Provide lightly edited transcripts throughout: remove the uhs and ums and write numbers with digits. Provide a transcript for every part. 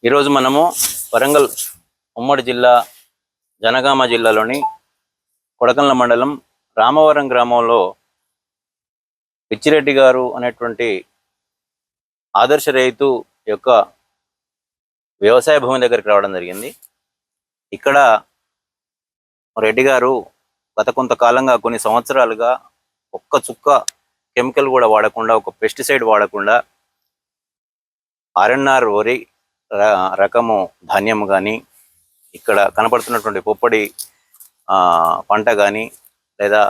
ఈరోజు మనము వరంగల్ ఉమ్మడి జిల్లా జనగామ జిల్లాలోని కొడకండ్ల మండలం రామవరం గ్రామంలో పిచ్చిరెడ్డి గారు అనేటువంటి ఆదర్శ రైతు యొక్క వ్యవసాయ భూమి దగ్గరికి రావడం జరిగింది. ఇక్కడ రెడ్డి గారు గత కొంతకాలంగా కొన్ని సంవత్సరాలుగా ఒక్క చుక్క కెమికల్ కూడా వాడకుండా, ఒక పెస్టిసైడ్ వాడకుండా ఆర్ఎన్ఆర్ వరి రకము ధాన్యం కానీ, ఇక్కడ కనపడుతున్నటువంటి పొప్పడి పంట కానీ, లేదా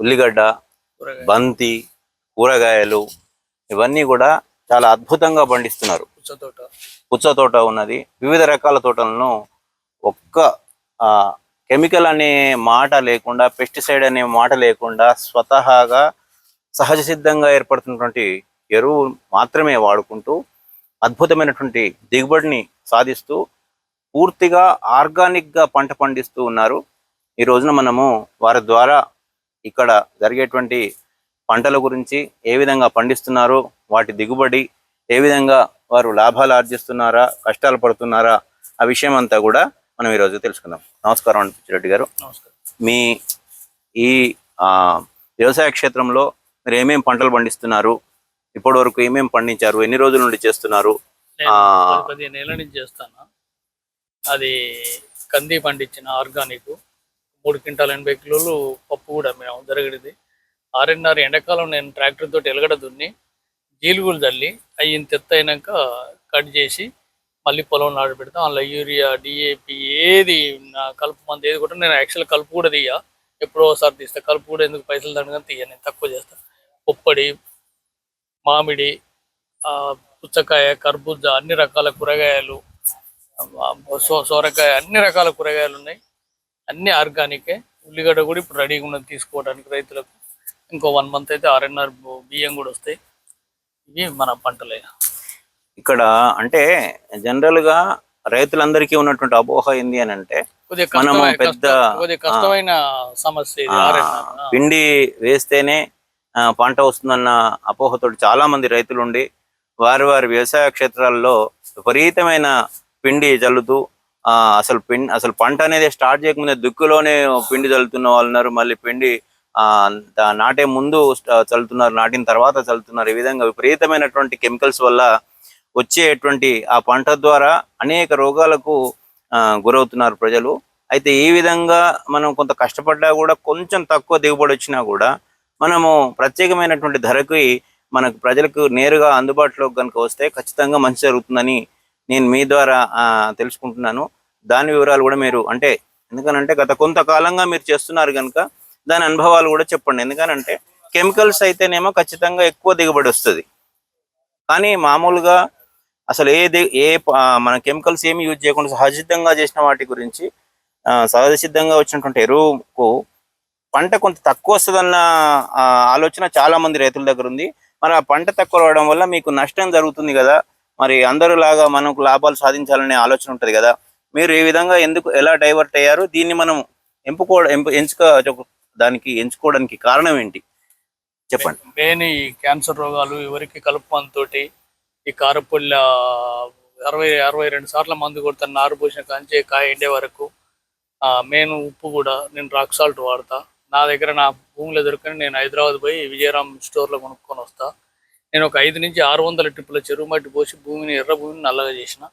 ఉల్లిగడ్డ, బంతి, కూరగాయలు ఇవన్నీ కూడా చాలా అద్భుతంగా పండిస్తున్నారు. పుచ్చ తోట ఉన్నది. వివిధ రకాల తోటలను ఒక్క కెమికల్ అనే మాట లేకుండా, పెస్టిసైడ్ అనే మాట లేకుండా స్వతహాగా సహజ సిద్ధంగా ఏర్పడుతున్నటువంటి ఎరువు మాత్రమే వాడుకుంటూ అద్భుతమైనటువంటి దిగుబడిని సాధిస్తూ పూర్తిగా ఆర్గానిక్గా పంట పండిస్తూ ఉన్నారు. ఈ రోజున మనము వారి ద్వారా ఇక్కడ జరిగేటువంటి పంటల గురించి, ఏ విధంగా పండిస్తున్నారో, వాటి దిగుబడి ఏ విధంగా వారు లాభాలు ఆర్జిస్తున్నారా, కష్టాలు పడుతున్నారా, ఆ విషయం అంతా కూడా మనం ఈరోజు తెలుసుకుందాం. నమస్కారం అండి పిచ్చిరెడ్డి గారు. నమస్కారం. మీ ఈ వ్యవసాయ క్షేత్రంలో మీరు ఏమేమి పంటలు పండిస్తున్నారు, ఇప్పటి వరకు ఏమేమి పండించారు, ఎన్ని రోజుల నుండి చేస్తున్నారు? 15 ఏళ్ళ నుంచి చేస్తాను. అది కంది పండించిన ఆర్గానిక్ 3 క్వింటాల్ 80 కిలోలు పప్పు కూడా మేము జరగడిది. ఆర్ఎన్ఆర్ ఎండాకాలం నేను ట్రాక్టర్ తోటి ఎలగడ దున్ని జీలుగులు తల్లి అవి ఇంత ఎత్తు అయినాక కట్ చేసి మళ్ళీ పొలం నాడు పెడతాం. అందులో యూరియా, డిఏపి ఏది కలుపు మంది ఏది కూడా నేను యాక్చువల్ కలుపు కూడా తీయ, ఎప్పుడో ఒకసారి తీస్తా. కలుపు కూడా ఎందుకు పైసలు దండగా తీయ, నేను తక్కువ చేస్తాను. పొప్పడి, మామిడి, పుచ్చకాయ, కర్బూజా, అన్ని రకాల కూరగాయలు, సోరకాయ, అన్ని రకాల కూరగాయలు ఉన్నాయి. అన్ని ఆర్గానికే. ఉల్లిగడ్డ కూడా ఇప్పుడు రెడీగా ఉన్నది తీసుకోవడానికి రైతులకు. ఇంకో 1 మంత్ అయితే ఆర్ఎన్ఆర్ బియ్యం కూడా వస్తాయి. ఇవి మన పంటలే. ఇక్కడ అంటే జనరల్ గా రైతులందరికీ ఉన్నటువంటి అపోహ ఏంది అని అంటే, మనము పెద్ద కష్టమైన సమస్య పిండి వేస్తేనే పంట వస్తుందన్న అపోహతోటి చాలా మంది రైతులు ఉండి వారి వ్యవసాయ క్షేత్రాల్లో విపరీతమైన పిండి చల్లుతూ అసలు పంట అనేది స్టార్ట్ చేయకముందే దుక్కులోనే పిండి చల్లుతున్న వాళ్ళు ఉన్నారు. మళ్ళీ పిండి నాటే ముందు చల్లుతున్నారు, నాటిన తర్వాత చల్లుతున్నారు. ఈ విధంగా విపరీతమైనటువంటి కెమికల్స్ వల్ల వచ్చేటువంటి ఆ పంట ద్వారా అనేక రోగాలకు గురవుతున్నారు ప్రజలు. అయితే ఈ విధంగా మనం కొంత కష్టపడ్డా కూడా, కొంచెం తక్కువ దిగుబడి వచ్చినా కూడా, మనము ప్రత్యేకమైనటువంటి ధరకి మనకు ప్రజలకు నేరుగా అందుబాటులోకి కనుక వస్తే ఖచ్చితంగా మంచి జరుగుతుందని నేను మీ ద్వారా తెలుసుకుంటున్నాను. దాని వివరాలు కూడా మీరు అంటే, ఎందుకనంటే గత కొంతకాలంగా మీరు చేస్తున్నారు కనుక దాని అనుభవాలు కూడా చెప్పండి. ఎందుకనంటే కెమికల్స్ అయితేనేమో ఖచ్చితంగా ఎక్కువ దిగుబడి వస్తుంది, కానీ మామూలుగా అసలు మన కెమికల్స్ ఏమి యూజ్ చేయకుండా సహజసిద్ధంగా చేసిన వాటి గురించి, సహజ సిద్ధంగా వచ్చినటువంటి ఎరువుకు పంట కొంత తక్కువ వస్తుందన్న ఆలోచన చాలా మంది రైతుల దగ్గర ఉంది. మరి ఆ పంట తక్కువ రావడం వల్ల మీకు నష్టం జరుగుతుంది కదా, మరి అందరిలాగా మనకు లాభాలు సాధించాలనే ఆలోచన ఉంటుంది కదా, మీరు ఈ విధంగా ఎలా డైవర్ట్ అయ్యారు, దీన్ని మనం ఎంచుకోవడానికి కారణం ఏంటి చెప్పండి. మెయిన్ ఈ క్యాన్సర్ రోగాలు, ఎవరికి కలుపు మందుతోటి ఈ కారపుల్ల 60-62 సార్లు మందు కొడతాను. నారు పోసిన కంచే కాయ ఎండే వరకు. మెయిన్ ఉప్పు కూడా నేను రాక్ సాల్ట్ వాడతా. నా దగ్గర నా భూమిలో దొరకని నేను హైదరాబాద్ పోయి విజయరామ్ స్టోర్లో కొనుక్కొని వస్తా. నేను ఒక 5 నుంచి 600 ట్రిప్పుల చెరువు మట్టి పోసి ఎర్ర భూమిని నల్లగా చేసిన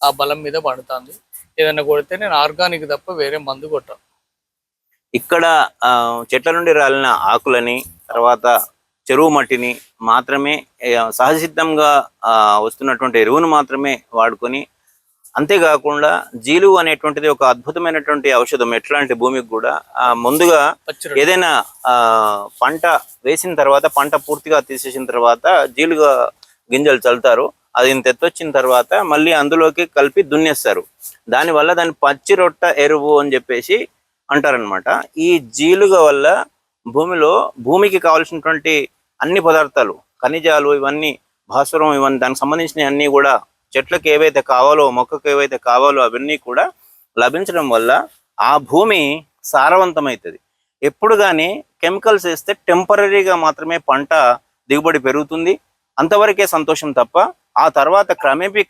ఆ బలం మీద పడుతుంది. ఏదైనా కొడితే నేను ఆర్గానిక్ తప్ప వేరే మందు కొట్టాను. ఇక్కడ చెట్ల నుండి రాలిన ఆకులని, తర్వాత చెరువు మట్టిని మాత్రమే, సహజసిద్ధంగా వస్తున్నటువంటి ఎరువును మాత్రమే వాడుకొని, అంతేకాకుండా జీలుగు అనేటువంటిది ఒక అద్భుతమైనటువంటి ఔషధం. ఎట్లాంటి భూమికి కూడా ముందుగా ఏదైనా పంట వేసిన తర్వాత, పంట పూర్తిగా తీసేసిన తర్వాత జీలుగా గింజలు చల్లుతారు. అది ఇంత ఎత్తొచ్చిన తర్వాత మళ్ళీ అందులోకి కలిపి దున్నేస్తారు. దానివల్ల దాన్ని పచ్చి రొట్ట ఎరువు అని చెప్పేసి అంటారనమాట. ఈ జీలుగ వల్ల భూమికి కావాల్సినటువంటి అన్ని పదార్థాలు, ఖనిజాలు, ఇవన్నీ భాస్వరం, ఇవన్నీ దానికి సంబంధించిన అన్నీ కూడా చెట్లకు ఏవైతే కావాలో, మొక్కకు ఏవైతే కావాలో అవన్నీ కూడా లభించడం వల్ల ఆ భూమి సారవంతమవుతుంది. ఎప్పుడు కానీ కెమికల్స్ వేస్తే టెంపరీగా మాత్రమే పంట దిగుబడి పెరుగుతుంది, అంతవరకే సంతోషం తప్ప ఆ తర్వాత క్రమేపీ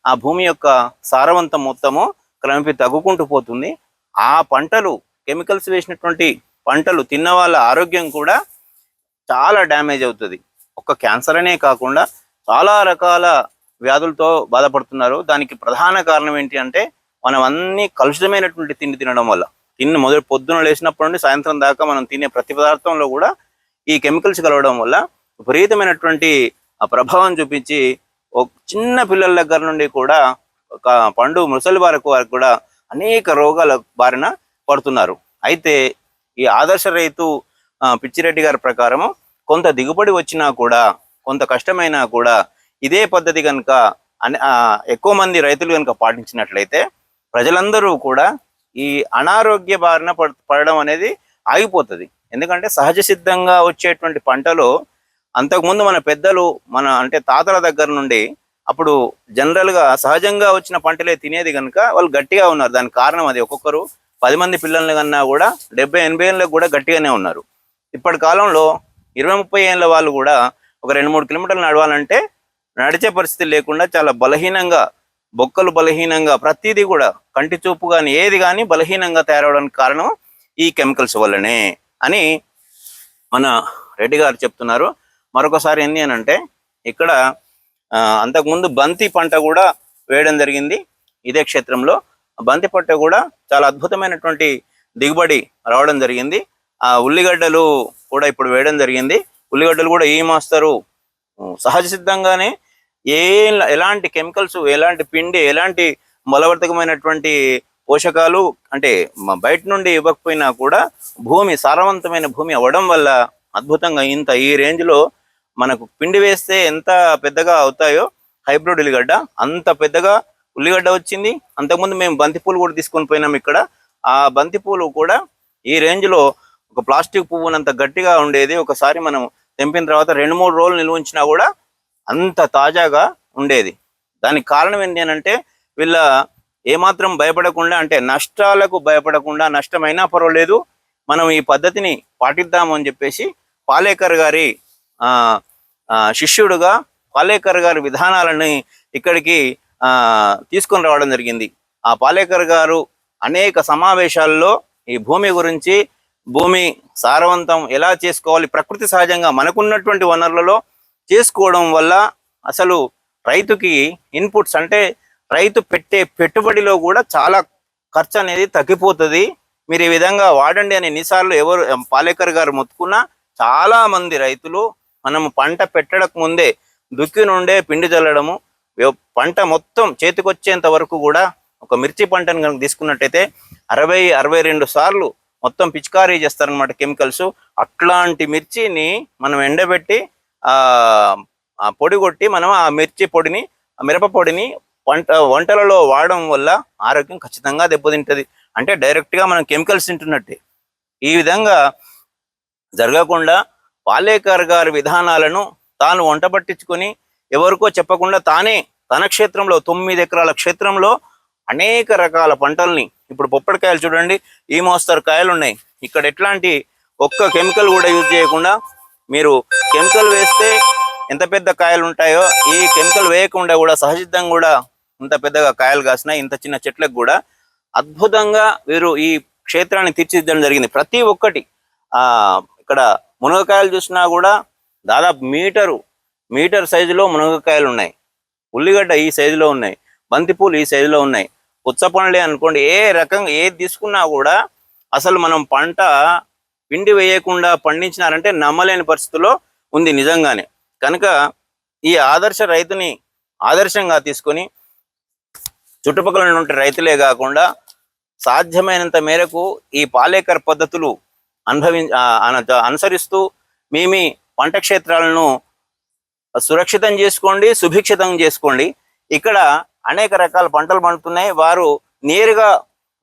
ఆ భూమి యొక్క సారవంతం మొత్తము క్రమేపీ తగ్గుకుంటూ పోతుంది. ఆ పంటలు కెమికల్స్ వేసినటువంటి పంటలు తిన్న వాళ్ళ ఆరోగ్యం కూడా చాలా డ్యామేజ్ అవుతుంది. ఒక్క క్యాన్సర్ అనే కాకుండా చాలా రకాల వ్యాధులతో బాధపడుతున్నారు. దానికి ప్రధాన కారణం ఏంటి అంటే మనం అన్ని కలుషితమైనటువంటి తిండి తినడం వల్ల. పొద్దున లేచినప్పటి నుండి సాయంత్రం దాకా మనం తినే ప్రతి పదార్థంలో కూడా ఈ కెమికల్స్ కలవడం వల్ల విపరీతమైనటువంటి ఆ ప్రభావం చూపించి ఒక చిన్న పిల్లల దగ్గర నుండి కూడా ఒక పండు ముసలి వరకు కూడా అనేక రోగాల బారిన పడుతున్నారు. అయితే ఈ ఆదర్శ రైతు పిచ్చిరెడ్డి గారి ప్రకారము కొంత దిగుబడి వచ్చినా కూడా, కొంత కష్టమైనా కూడా ఇదే పద్ధతి కనుక ఎక్కువ మంది రైతులు కనుక పాటించినట్లయితే ప్రజలందరూ కూడా ఈ అనారోగ్య బారిన పడడం అనేది ఆగిపోతుంది. ఎందుకంటే సహజ సిద్ధంగా వచ్చేటువంటి పంటలో అంతకుముందు మన పెద్దలు అంటే తాతల దగ్గర నుండి అప్పుడు జనరల్గా సహజంగా వచ్చిన పంటలే తినేది కనుక వాళ్ళు గట్టిగా ఉన్నారు. దానికి కారణం అది. ఒక్కొక్కరు 10 మంది పిల్లల్ని కన్నా కూడా 70-80 ఏళ్ళకు కూడా గట్టిగానే ఉన్నారు. ఇప్పటి కాలంలో 20-30 ఏళ్ళ వాళ్ళు కూడా ఒక 2-3 కిలోమీటర్లు నడవాలంటే నడిచే పరిస్థితి లేకుండా చాలా బలహీనంగా, బొక్కలు బలహీనంగా, ప్రతిదీ కూడా కంటి చూపు కానీ ఏది కానీ బలహీనంగా తయారవడానికి కారణం ఈ కెమికల్స్ వల్లనే అని మన రెడ్డి గారు చెప్తున్నారు. మరొకసారి ఏంటి అని అంటే ఇక్కడ అంతకుముందు బంతి పంట కూడా వేయడం జరిగింది ఇదే క్షేత్రంలో. బంతి పంట కూడా చాలా అద్భుతమైనటువంటి దిగుబడి రావడం జరిగింది. ఆ ఉల్లిగడ్డలు కూడా ఇప్పుడు వేయడం జరిగింది. ఉల్లిగడ్డలు కూడా ఈ మాస్తరు సహజ సిద్ధంగానే ఎలాంటి కెమికల్స్, ఎలాంటి పిండి, ఎలాంటి బలవర్ధకమైనటువంటి పోషకాలు అంటే బయట నుండి ఇవ్వకపోయినా కూడా భూమి సారవంతమైన భూమి అవ్వడం వల్ల అద్భుతంగా ఈ రేంజ్లో మనకు పిండి వేస్తే ఎంత పెద్దగా అవుతాయో హైబ్రిడ్ ఉల్లిగడ్డ అంత పెద్దగా ఉల్లిగడ్డ వచ్చింది. అంతకుముందు మేము బంతిపూలు కూడా తీసుకొని పోయినాం. ఇక్కడ ఆ బంతిపూలు కూడా ఈ రేంజ్లో ఒక ప్లాస్టిక్ పువ్వునంత గట్టిగా ఉండేది. ఒకసారి మనం తెంపిన తర్వాత 2-3 రోజులు నిల్వ ఉంచినా కూడా అంత తాజాగా ఉండేది. దానికి కారణం ఏంటి అని అంటే వీళ్ళ ఏమాత్రం భయపడకుండా, అంటే నష్టాలకు భయపడకుండా, నష్టమైనా పర్వాలేదు మనం ఈ పద్ధతిని పాటిద్దాము అని చెప్పేసి పాలేకర్ గారి శిష్యుడుగా పాలేకర్ గారి విధానాలని ఇక్కడికి తీసుకొని రావడం జరిగింది. ఆ పాలేకర్ గారు అనేక సమావేశాల్లో ఈ భూమి గురించి, భూమి సారవంతం ఎలా చేసుకోవాలి, ప్రకృతి సహజంగా మనకున్నటువంటి వనరులలో చేసుకోవడం వల్ల అసలు రైతుకి ఇన్పుట్స్ అంటే రైతు పెట్టే పెట్టుబడిలో కూడా చాలా ఖర్చు అనేది తగ్గిపోతుంది. మీరు ఈ విధంగా వాడండి అని ఎన్నిసార్లు ఎవరు పాలేకర్ గారు మొత్తుకున్నా చాలా మంది రైతులు మనము పంట పెట్టడానికి ముందే దుక్కి నుండే పిండి చల్లడము, పంట మొత్తం చేతికొచ్చేంత వరకు కూడా ఒక మిర్చి పంటను కనుక తీసుకున్నట్టయితే 60-62 సార్లు మొత్తం పిచికారీ చేస్తారనమాట కెమికల్స్. అట్లాంటి మిర్చిని మనం ఎండబెట్టి పొడి కొట్టి మనం ఆ మిర్చి పొడిని, మిరప పొడిని వంటలలో వాడడం వల్ల ఆరోగ్యం ఖచ్చితంగా దెబ్బతింటుంది. అంటే డైరెక్ట్గా మనం కెమికల్స్ తింటున్నట్టే. ఈ విధంగా జరగకుండా పాలేకర్ గారి విధానాలను తాను వంట పట్టించుకొని ఎవరికో చెప్పకుండా తానే తన క్షేత్రంలో 9 ఎకరాల క్షేత్రంలో అనేక రకాల పంటల్ని, ఇప్పుడు పొప్పడికాయలు చూడండి, ఈ మోస్తరు కాయలు ఉన్నాయి. ఇక్కడ ఎట్లాంటి ఒక్క కెమికల్ కూడా యూజ్ చేయకుండా, మీరు కెమికల్ వేస్తే ఎంత పెద్ద కాయలు ఉంటాయో ఈ కెమికల్ వేయకుండా కూడా సహజంగా కూడా ఇంత పెద్దగా కాయలు కాసినాయి. ఇంత చిన్న చెట్లకు కూడా అద్భుతంగా వీరు ఈ క్షేత్రాన్ని తీర్చిదిద్దడం జరిగింది. ప్రతి ఒక్కటి ఇక్కడ మునగకాయలు చూసినా కూడా దాదాపు మీటర్ సైజులో మునగకాయలు ఉన్నాయి. ఉల్లిగడ్డ ఈ సైజులో ఉన్నాయి. బంతిపూలు ఈ సైజులో ఉన్నాయి. పుచ్చపండ్లే అనుకోండి, ఏ రకంగా ఏది తీసుకున్నా కూడా అసలు మనం పంట పిండి వేయకుండా పండించినారంటే నమ్మలేని పరిస్థితుల్లో ఉంది నిజంగానే. కనుక ఈ ఆదర్శ రైతుని ఆదర్శంగా తీసుకొని చుట్టుపక్కల ఉన్నటువంటి రైతులే కాకుండా సాధ్యమైనంత మేరకు ఈ పాలేకర్ పద్ధతులు అనుసరిస్తూ మీ పంట క్షేత్రాలను సురక్షితం చేసుకోండి, సుభిక్షితం చేసుకోండి. ఇక్కడ అనేక రకాల పంటలు పండుతున్నాయి. వారు నేరుగా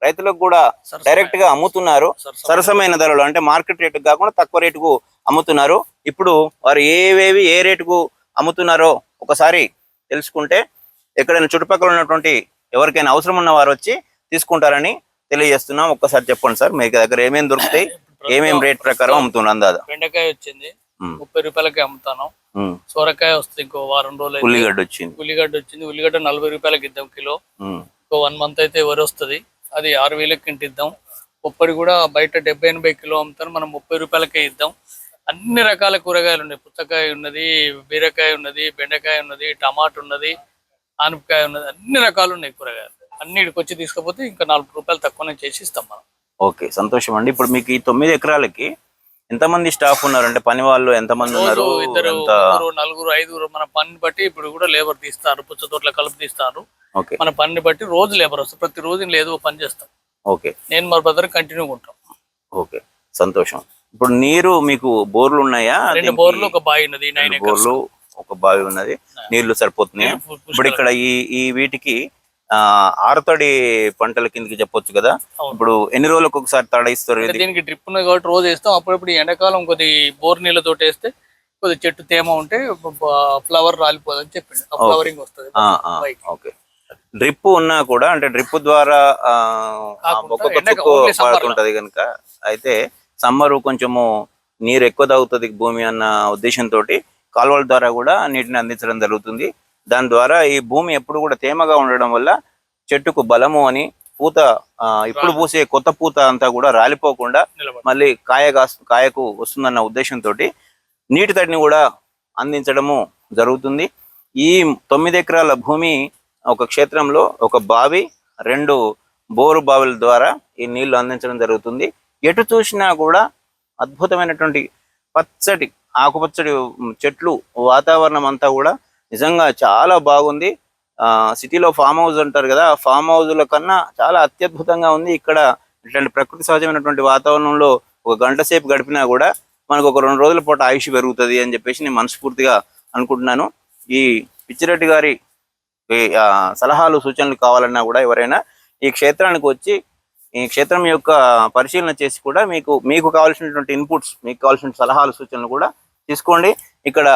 రైతులకు కూడా డైరెక్ట్ గా అమ్ముతున్నారు. సరసమైన ధరలు, అంటే మార్కెట్ రేటుకు కాకుండా తక్కువ రేటుకు అమ్ముతున్నారు. ఇప్పుడు వారు ఏ రేటుకు అమ్ముతున్నారో ఒకసారి తెలుసుకుంటే ఎక్కడైనా చుట్టుపక్కల ఉన్నటువంటి ఎవరికైనా అవసరం ఉన్న వారు వచ్చి తీసుకుంటారని తెలియజేస్తున్నాం. ఒక్కసారి చెప్పండి సార్, మీ దగ్గర ఏమేమి దొరుకుతాయి, ఏమేమి రేట్ ప్రకారం అమ్ముతున్నారు అందాదా? బెండకాయ వచ్చింది 30 రూపాయలకి అమ్ముతాను. ఉమ్. సొరకాయ వస్తుంది ఇంకో వారం రోజులు. ఉల్లిగడ్డ వచ్చింది. ఉల్లిగడ్డ వచ్చింది. ఉల్లిగడ్డ 40 రూపాయలకి ఇద్దాం కిలో. ఇంకో 1 మంత్ అయితే వరి వస్తుంది, అది 6000కి ఇంటి ఇద్దాం. పొప్పడి కూడా బయట 70-80 కిలో అమ్ముతాను, మనం 30 రూపాయలకే ఇద్దాం. అన్ని రకాల కూరగాయలు ఉన్నాయి. పుచ్చకాయ ఉన్నది, బీరకాయ ఉన్నది, బెండకాయ ఉన్నది, టమాటా ఉన్నది, ఆనపకాయ ఉన్నది, అన్ని రకాలు ఉన్నాయి కూరగాయలు. అన్నిటికి వచ్చి తీసుకపోతే ఇంకా 4 రూపాయలు తక్కువనే చేసి ఇస్తాం మనం. ఓకే, సంతోషం అండి. ఇప్పుడు మీకు ఈ 9 ఎకరాలకి ఎంతమంది స్టాఫ్ ఉన్నారు, అంటే పని వాళ్ళు ఎంతమంది ఉన్నారు? 2, 3, 4, 5 మన పని బట్టి ఇప్పుడు కూడా లేబర్ తీస్తారు, పుచ్చ తోటల కలుపు తీస్తారు. మన పని బట్టి రోజు లేబర్ వస్తారు, ప్రతి రోజు ఏదో పని చేస్తాం. ఓకే, నేను మా బ్రదర్ కంటిన్యూగా ఉంటాం. ఓకే, సంతోషం. ఇప్పుడు నీరు మీకు బోర్లు ఉన్నాయా? 2 బోర్లు, ఒక బావి ఉన్నది. 9 బోర్లు, ఒక బావి ఉన్నది. నీళ్లు సరిపోతున్నాయి. ఇప్పుడు ఇక్కడ ఈ వీటికి ఆరుతడి పంటల కిందకి చెప్పొచ్చు కదా. ఇప్పుడు ఎన్ని రోజులకు ఒకసారి తడ ఇస్తారు? దీనికి డ్రిప్ ఉన్నది కాబట్టి రోజు వేస్తాం. అప్పుడప్పుడు ఎండాకాలం కొద్ది బోర్ నీళ్ళతో వేస్తే కొద్ది చెట్టు తేమ ఉంటే ఫ్లవర్ రాలిపోదని చెప్పింది, ఫ్లవరింగ్ వస్తుంది. ఓకే, డ్రిప్ ఉన్నా కూడా, అంటే డ్రిప్ ద్వారా పడుతుంటది కనుక అయితే సమ్మర్ కొంచెము నీరు ఎక్కువ తాగుతుంది భూమి అన్న ఉద్దేశంతో కాలువల ద్వారా కూడా నీటిని అందించడం జరుగుతుంది. దాని ద్వారా ఈ భూమి ఎప్పుడు కూడా తేమగా ఉండడం వల్ల చెట్టుకు బలము అని, పూత ఇప్పుడు పూసే కొత్త పూత అంతా కూడా రాలిపోకుండా మళ్ళీ కాయకు వస్తుందన్న ఉద్దేశంతో నీటి తడిని కూడా అందించడము జరుగుతుంది. ఈ 9 ఎకరాల భూమి ఒక క్షేత్రంలో ఒక బావి, 2 బోరు బావుల ద్వారా ఈ నీళ్లు అందించడం జరుగుతుంది. ఎటు చూసినా కూడా అద్భుతమైనటువంటి పచ్చటి ఆకుపచ్చడి చెట్లు, వాతావరణం అంతా కూడా నిజంగా చాలా బాగుంది. సిటీలో ఫామ్ హౌస్ అంటారు కదా, ఆ ఫామ్ హౌస్ల కన్నా చాలా అత్యద్భుతంగా ఉంది. ఇక్కడ ఇట్లాంటి ప్రకృతి సహజమైనటువంటి వాతావరణంలో ఒక గంట సేపు గడిపినా కూడా మనకు ఒక 2 రోజుల పాటు ఆయుష్ పెరుగుతుంది అని చెప్పేసి నేను మనస్ఫూర్తిగా అనుకుంటున్నాను. ఈ పిచ్చిరెడ్డి గారి సలహాలు సూచనలు కావాలన్నా కూడా ఎవరైనా ఈ క్షేత్రానికి వచ్చి ఈ క్షేత్రం యొక్క పరిశీలన చేసి కూడా మీకు కావాల్సినటువంటి ఇన్పుట్స్, మీకు కావాల్సిన సలహాలు సూచనలు కూడా తీసుకోండి. ఇక్కడ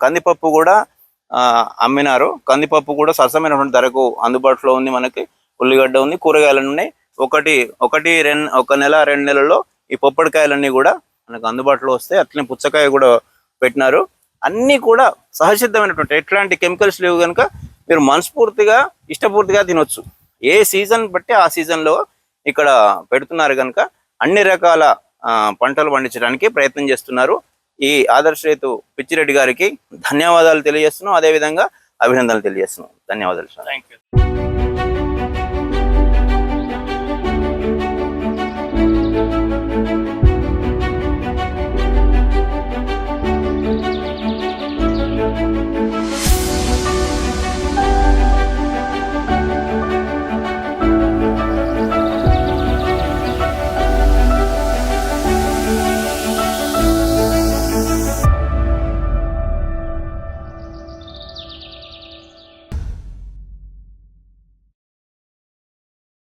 కందిపప్పు కూడా అమ్మినారు. కందిపప్పు కూడా సరసమైనటువంటి ధరకు అందుబాటులో ఉంది. మనకి ఉల్లిగడ్డ ఉంది, కూరగాయలు ఉన్నాయి. ఒక నెల 2 నెలల్లో ఈ పొప్పడికాయలన్నీ కూడా మనకు అందుబాటులో వస్తాయి. అట్లనే పుచ్చకాయ కూడా పెట్టినారు. అన్నీ కూడా సహసిద్ధమైనటువంటి, ఎట్లాంటి కెమికల్స్ లేవు కనుక మీరు మనస్ఫూర్తిగా ఇష్టపూర్తిగా తినొచ్చు. ఏ సీజన్ బట్టి ఆ సీజన్లో ఇక్కడ పెడుతున్నారు కనుక అన్ని రకాల పంటలు పండించడానికి ప్రయత్నం చేస్తున్నారు. ఈ ఆదర్శ రైతు పిచ్చిరెడ్డి గారికి ధన్యవాదాలు తెలియజేస్తున్నాం, అదేవిధంగా అభినందనలు తెలియజేస్తున్నాం. ధన్యవాదాలు సార్. Thank you.